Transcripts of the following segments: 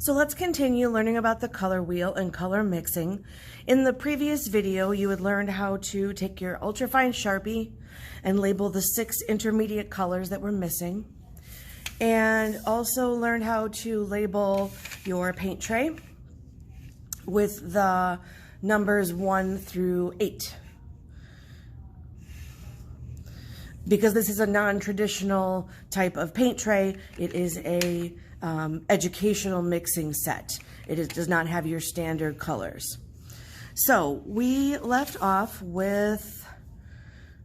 So let's continue learning about the color wheel and color mixing. In the previous video, you had learned how to take your ultrafine Sharpie and label the 6 intermediate colors that we're missing. And also learned how to label your paint tray with the numbers 1 through 8. Because this is a non-traditional type of paint tray, it is a educational mixing set. It does not have your standard colors. So we left off with,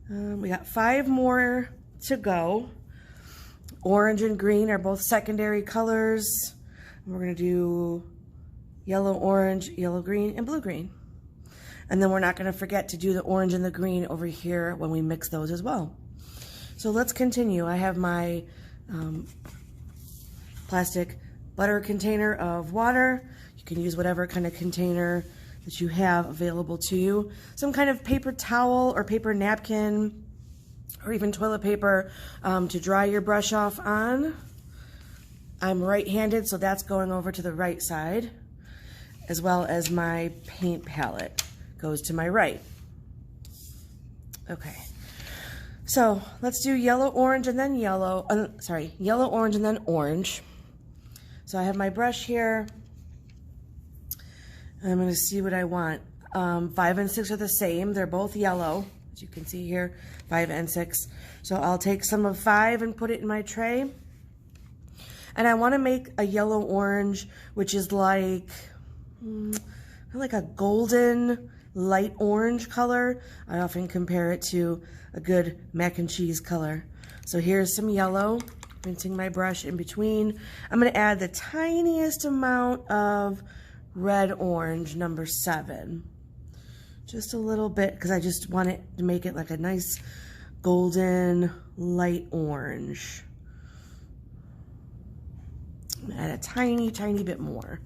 we got 5 more to go. Orange and green are both secondary colors. We're gonna do yellow, orange, yellow, green, and blue, green. And then we're not gonna forget to do the orange and the green over here when we mix those as well. So let's continue. I have my plastic butter container of water. You can use whatever kind of container that you have available to you. Some kind of paper towel or paper napkin or even toilet paper to dry your brush off on. I'm right-handed, so that's going over to the right side, as well as my paint palette goes to my right. Okay. So let's do yellow, orange, and then yellow. Yellow, orange, and then orange. So I have my brush here. I'm going to see what I want. 5 and 6 are the same. They're both yellow, as you can see here, 5 and 6. So I'll take some of 5 and put it in my tray. And I want to make a yellow orange, which is like a golden light orange color. I often compare it to a good mac and cheese color. So here's some yellow, rinsing my brush in between. I'm going to add the tiniest amount of red orange, number 7. Just a little bit, because I just want it to make it like a nice golden light orange. Add a tiny, tiny bit more.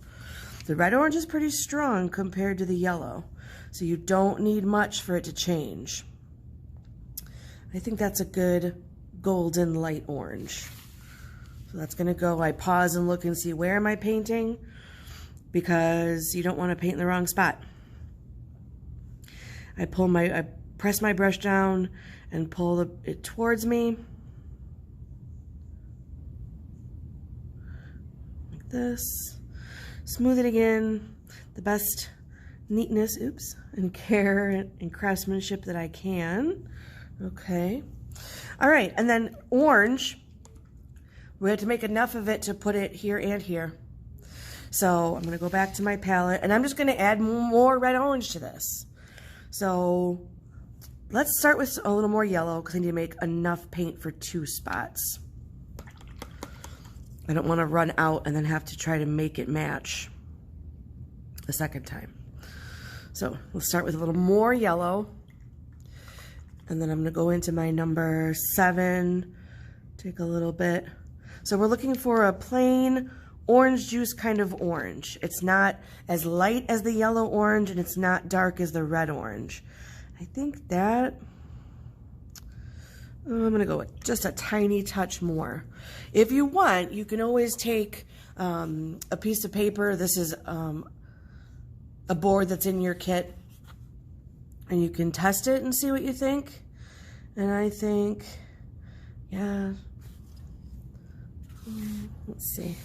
The red orange is pretty strong compared to the yellow, so you don't need much for it to change. I think that's a good golden light orange. So that's gonna go, I pause and look and see where am I painting, because you don't wanna paint in the wrong spot. I press my brush down and pull it towards me. Like this. Smooth it again. The best neatness, and care and craftsmanship that I can. Okay. All right, and then orange, we have to make enough of it to put it here and here. So I'm gonna go back to my palette and I'm just gonna add more red orange to this. So let's start with a little more yellow because I need to make enough paint for 2 spots. I don't wanna run out and then have to try to make it match the second time. So we'll start with a little more yellow. And then I'm gonna go into my number 7, take a little bit. So we're looking for a plain orange juice kind of orange. It's not as light as the yellow orange and it's not dark as the red orange. I think that, I'm gonna go with just a tiny touch more. If you want, you can always take a piece of paper. This is a board that's in your kit, and you can test it and see what you think. And I think, yeah, let's see.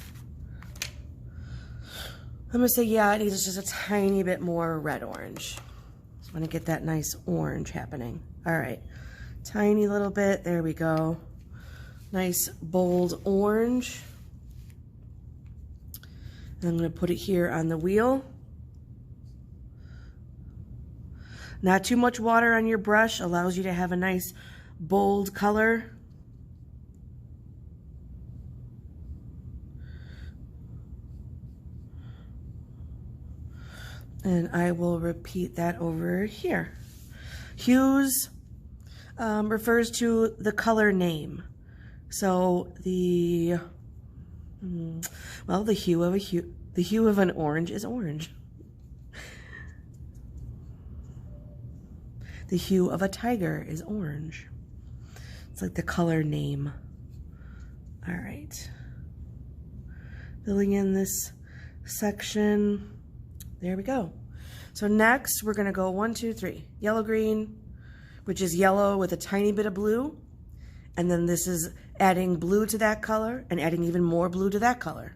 I'm gonna say, yeah, it needs just a tiny bit more red orange. Just wanna get that nice orange happening. All right, tiny little bit, there we go. Nice bold orange. And I'm gonna put it here on the wheel. Not too much water on your brush allows you to have a nice bold color. And I will repeat that over here. Hues refers to the color name. So the hue of an orange is orange. The hue of a tiger is orange. It's like the color name. All right. Filling in this section. There we go. So next we're gonna go 1, 2, 3. Yellow, green, which is yellow with a tiny bit of blue. And then this is adding blue to that color and adding even more blue to that color.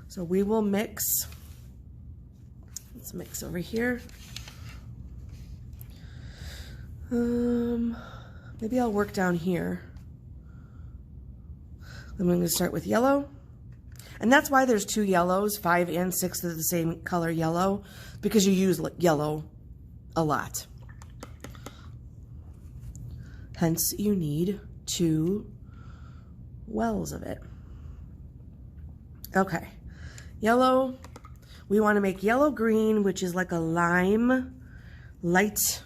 So we will mix. Let's mix over here. Maybe I'll work down here. Then I'm going to start with yellow. And that's why there's 2 yellows, 5 and 6 are the same color yellow, because you use yellow a lot. Hence, you need 2 wells of it. Okay, yellow. We want to make yellow green, which is like a lime, light.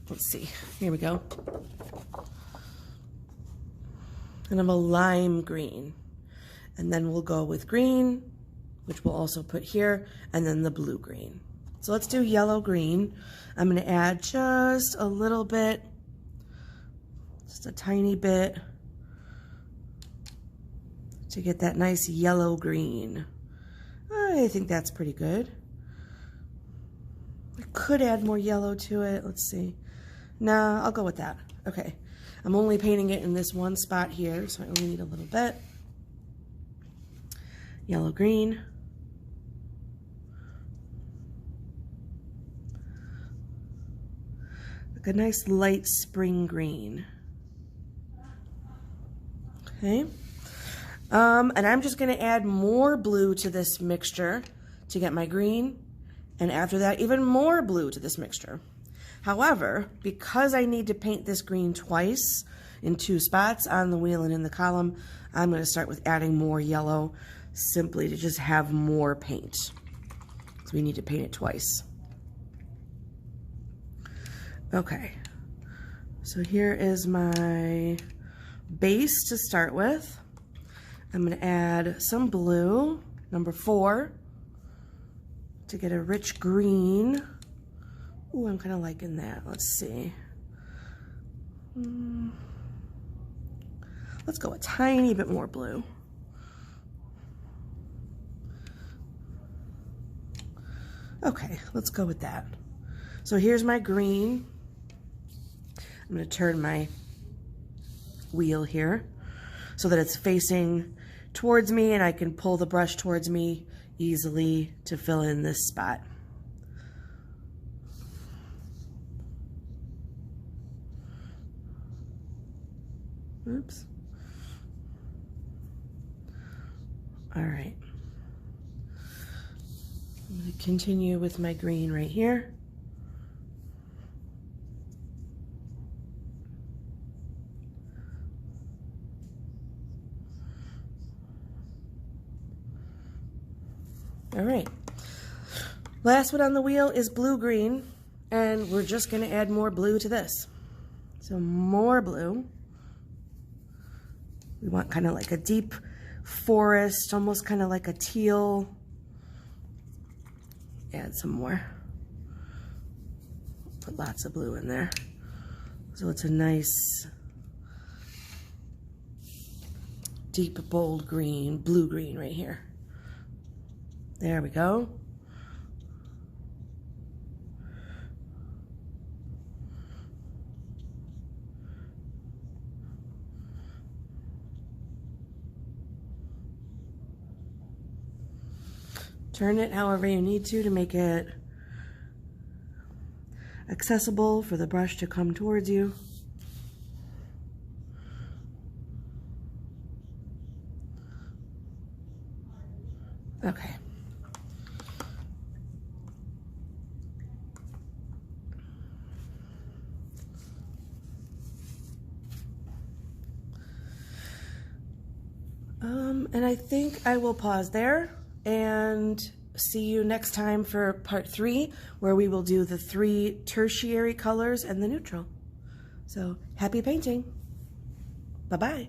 Let's see, here we go. Kind of a lime green. And then we'll go with green, which we'll also put here, and then the blue green. So let's do yellow green. I'm going to add just a little bit, just a tiny bit, to get that nice yellow green. I think that's pretty good. I could add more yellow to it. Let's see. Nah, I'll go with that. Okay. I'm only painting it in this one spot here, so I only need a little bit. Yellow, green. Like a nice light spring green. Okay. And I'm just going to add more blue to this mixture to get my green. And after that, even more blue to this mixture. However, because I need to paint this green twice in 2 spots on the wheel and in the column, I'm going to start with adding more yellow simply to just have more paint. So we need to paint it twice. Okay, so here is my base to start with. I'm going to add some blue, number 4, to get a rich green. Ooh, I'm kind of liking that. Let's see. Let's go a tiny bit more blue. Okay, let's go with that. So here's my green. I'm going to turn my wheel here so that it's facing towards me and I can pull the brush towards me easily to fill in this spot. Oops. All right. I'm going to continue with my green right here. All right. Last one on the wheel is blue-green, and we're just going to add more blue to this. So more blue. We want kind of like a deep forest, almost kind of like a teal. Add some more. Put lots of blue in there. So it's a nice, deep, bold green, blue-green right here. There we go. Turn it however you need to make it accessible for the brush to come towards you. Okay. And I think I will pause there and see you next time for part 3, where we will do the 3 tertiary colors and the neutral. So happy painting. Bye-bye.